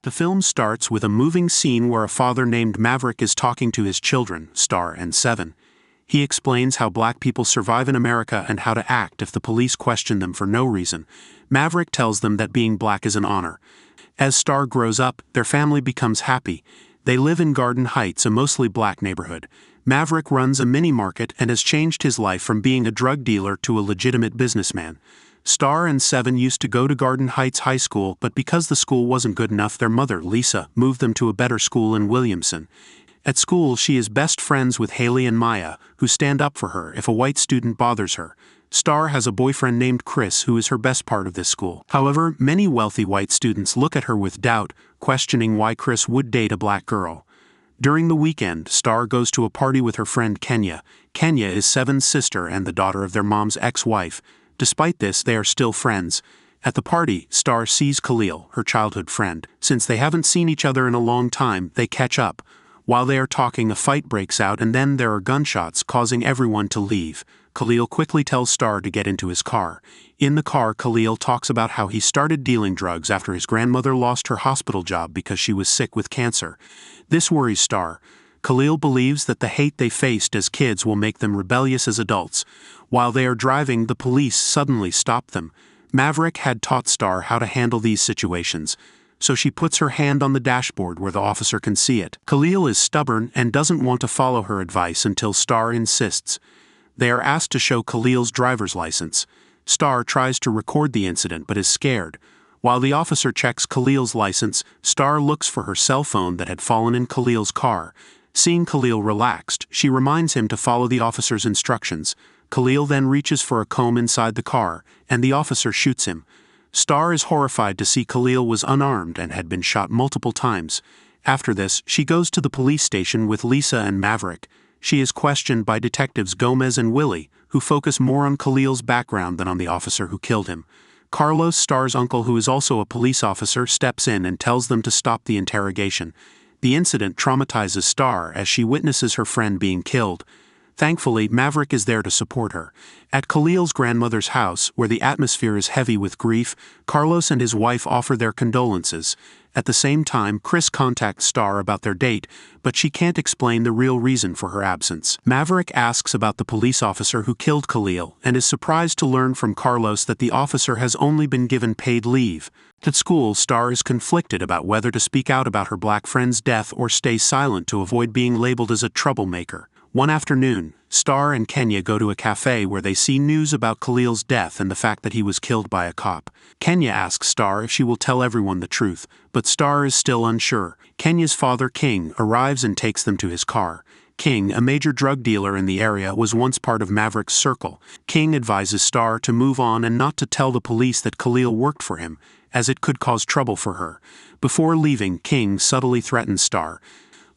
The film starts with a moving scene where a father named Maverick is talking to his children, Star and Seven. He explains how black people survive in America and how to act if the police question them for no reason. Maverick tells them that being black is an honor. As Star grows up, their family becomes happy. They live in Garden Heights, a mostly black neighborhood. Maverick runs a mini-market and has changed his life from being a drug dealer to a legitimate businessman. Star and Seven used to go to Garden Heights High School, but because the school wasn't good enough, their mother, Lisa, moved them to a better school in Williamson. At school, she is best friends with Haley and Maya, who stand up for her if a white student bothers her. Star has a boyfriend named Chris, who is her best part of this school. However, many wealthy white students look at her with doubt, questioning why Chris would date a black girl. During the weekend, Star goes to a party with her friend Kenya. Kenya is Seven's sister and the daughter of their mom's ex-wife. Despite this, they are still friends. At the party, Star sees Khalil, her childhood friend. Since they haven't seen each other in a long time, they catch up. While they are talking, a fight breaks out and then there are gunshots, causing everyone to leave. Khalil quickly tells Star to get into his car. In the car, Khalil talks about how he started dealing drugs after his grandmother lost her hospital job because she was sick with cancer. This worries Star. Khalil believes that the hate they faced as kids will make them rebellious as adults. While they are driving, the police suddenly stop them. Maverick had taught Star how to handle these situations, so she puts her hand on the dashboard where the officer can see it. Khalil is stubborn and doesn't want to follow her advice until Star insists. They are asked to show Khalil's driver's license. Star tries to record the incident but is scared. While the officer checks Khalil's license, Star looks for her cell phone that had fallen in Khalil's car. Seeing Khalil relaxed, she reminds him to follow the officer's instructions. Khalil then reaches for a comb inside the car, and the officer shoots him. Star is horrified to see Khalil was unarmed and had been shot multiple times. After this, she goes to the police station with Lisa and Maverick. She is questioned by detectives Gomez and Willie, who focus more on Khalil's background than on the officer who killed him. Carlos, Star's uncle, who is also a police officer, steps in and tells them to stop the interrogation. The incident traumatizes Star as she witnesses her friend being killed. Thankfully, Maverick is there to support her. At Khalil's grandmother's house, where the atmosphere is heavy with grief, Carlos and his wife offer their condolences. At the same time, Chris contacts Star about their date, but she can't explain the real reason for her absence. Maverick asks about the police officer who killed Khalil, and is surprised to learn from Carlos that the officer has only been given paid leave. At school, Star is conflicted about whether to speak out about her black friend's death or stay silent to avoid being labeled as a troublemaker. One afternoon, Star and Kenya go to a cafe where they see news about Khalil's death and the fact that he was killed by a cop. Kenya asks Star if she will tell everyone the truth, but Star is still unsure. Kenya's father, King, arrives and takes them to his car. King, a major drug dealer in the area, was once part of Maverick's circle. King advises Star to move on and not to tell the police that Khalil worked for him, as it could cause trouble for her. Before leaving, King subtly threatens Star.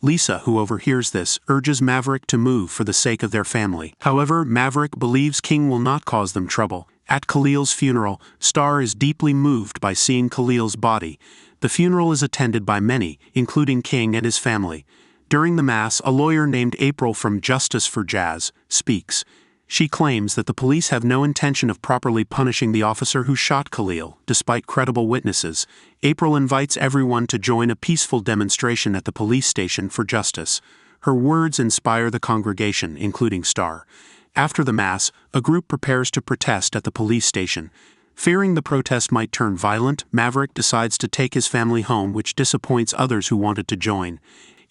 Lisa, who overhears this, urges Maverick to move for the sake of their family. However, Maverick believes King will not cause them trouble. At Khalil's funeral, Star is deeply moved by seeing Khalil's body. The funeral is attended by many, including King and his family. During the mass, a lawyer named April from Justice for Jazz speaks. She claims that the police have no intention of properly punishing the officer who shot Khalil, despite credible witnesses. April invites everyone to join a peaceful demonstration at the police station for justice. Her words inspire the congregation, including Star. After the mass, a group prepares to protest at the police station. Fearing the protest might turn violent, Maverick decides to take his family home, which disappoints others who wanted to join.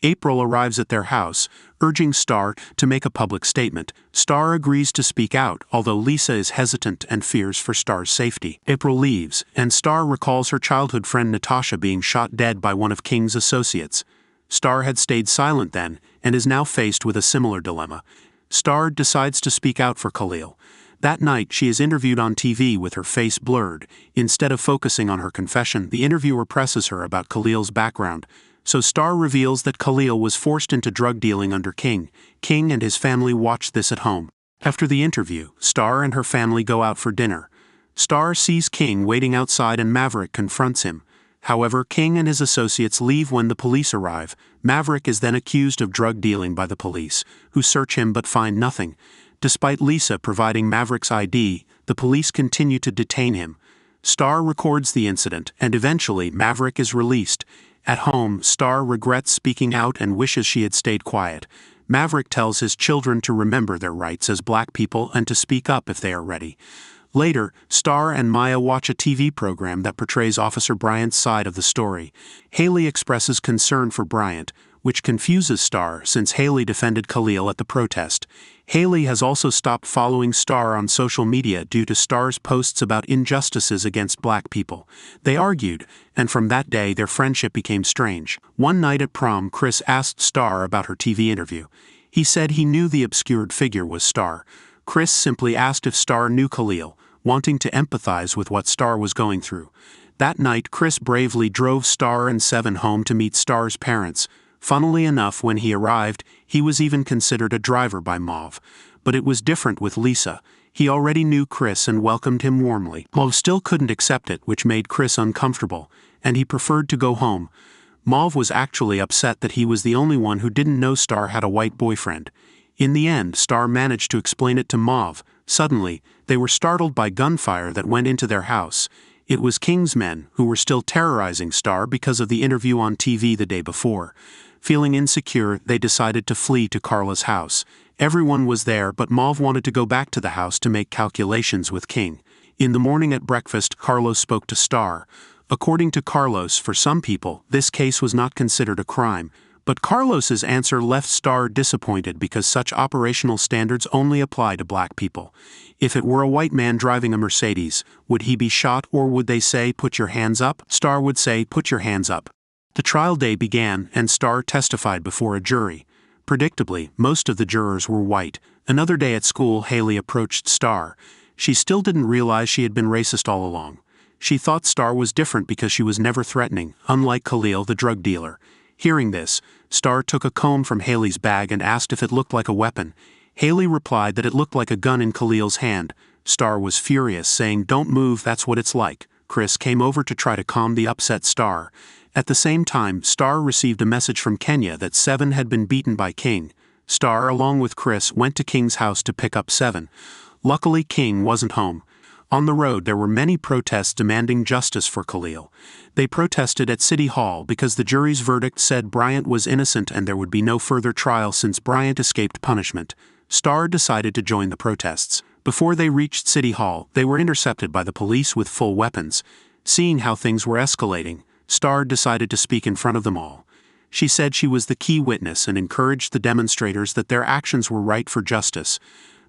April arrives at their house, urging Star to make a public statement. Star agrees to speak out, although Lisa is hesitant and fears for Star's safety. April leaves, and Star recalls her childhood friend Natasha being shot dead by one of King's associates. Star had stayed silent then, and is now faced with a similar dilemma. Star decides to speak out for Khalil. That night, she is interviewed on TV with her face blurred. Instead of focusing on her confession, the interviewer presses her about Khalil's background. So Star reveals that Khalil was forced into drug dealing under King. King and his family watch this at home. After the interview, Star and her family go out for dinner. Star sees King waiting outside and Maverick confronts him. However, King and his associates leave when the police arrive. Maverick is then accused of drug dealing by the police, who search him but find nothing. Despite Lisa providing Maverick's ID, the police continue to detain him. Star records the incident, and eventually Maverick is released. At home, Star regrets speaking out and wishes she had stayed quiet. Maverick tells his children to remember their rights as black people and to speak up if they are ready. Later, Star and Maya watch a TV program that portrays Officer Bryant's side of the story. Haley expresses concern for Bryant, which confuses Star since Haley defended Khalil at the protest. Haley has also stopped following Star on social media due to Star's posts about injustices against black people. They argued, and from that day their friendship became strange. One night at prom, Chris asked Star about her TV interview. He said he knew the obscured figure was Star. Chris simply asked if Star knew Khalil, wanting to empathize with what Star was going through. That night, Chris bravely drove Star and Seven home to meet Star's parents. Funnily enough, when he arrived, he was even considered a driver by Mauve. But it was different with Lisa. He already knew Chris and welcomed him warmly. Mauve still couldn't accept it, which made Chris uncomfortable, and he preferred to go home. Mauve was actually upset that he was the only one who didn't know Star had a white boyfriend. In the end, Star managed to explain it to Mauve. Suddenly, they were startled by gunfire that went into their house. It was King's men, who were still terrorizing Star because of the interview on TV the day before. Feeling insecure, they decided to flee to Carla's house. Everyone was there, but Mauve wanted to go back to the house to make calculations with King. In the morning at breakfast, Carlos spoke to Star. According to Carlos, for some people, this case was not considered a crime. But Carlos's answer left Star disappointed because such operational standards only apply to black people. If it were a white man driving a Mercedes, would he be shot, or would they say, "Put your hands up"? Star would say, "Put your hands up." The trial day began, and Star testified before a jury. Predictably, most of the jurors were white. Another day at school, Haley approached Star. She still didn't realize she had been racist all along. She thought Star was different because she was never threatening, unlike Khalil, the drug dealer. Hearing this, Star took a comb from Haley's bag and asked if it looked like a weapon. Haley replied that it looked like a gun in Khalil's hand. Star was furious, saying, "Don't move, that's what it's like." Chris came over to try to calm the upset Star. At the same time, Star received a message from Kenya that Seven had been beaten by King. Star, along with Chris, went to King's house to pick up Seven. Luckily, King wasn't home. On the road, there were many protests demanding justice for Khalil. They protested at City Hall because the jury's verdict said Bryant was innocent and there would be no further trial since Bryant escaped punishment. Star decided to join the protests. Before they reached City Hall, they were intercepted by the police with full weapons. Seeing how things were escalating, Star decided to speak in front of them all. She said she was the key witness and encouraged the demonstrators that their actions were right for justice.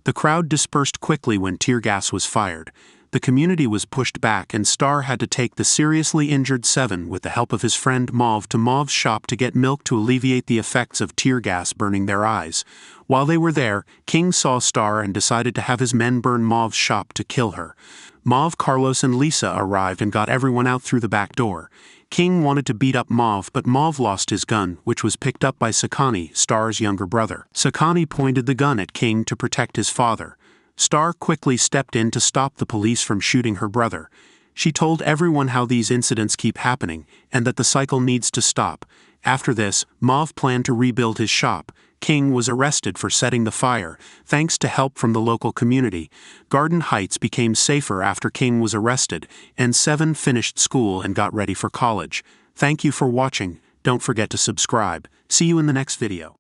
The crowd dispersed quickly when tear gas was fired. The community was pushed back and Star had to take the seriously injured Seven with the help of his friend Mauve to Mauve's shop to get milk to alleviate the effects of tear gas burning their eyes. While they were there, King saw Star and decided to have his men burn Mauve's shop to kill her. Mauve, Carlos, and Lisa arrived and got everyone out through the back door. King wanted to beat up Mauve, but Mauve lost his gun, which was picked up by Sakani, Star's younger brother. Sakani pointed the gun at King to protect his father. Star quickly stepped in to stop the police from shooting her brother. She told everyone how these incidents keep happening, and that the cycle needs to stop. After this, Mauve planned to rebuild his shop. King was arrested for setting the fire, thanks to help from the local community. Garden Heights became safer after King was arrested, and Seven finished school and got ready for college. Thank you for watching. Don't forget to subscribe. See you in the next video.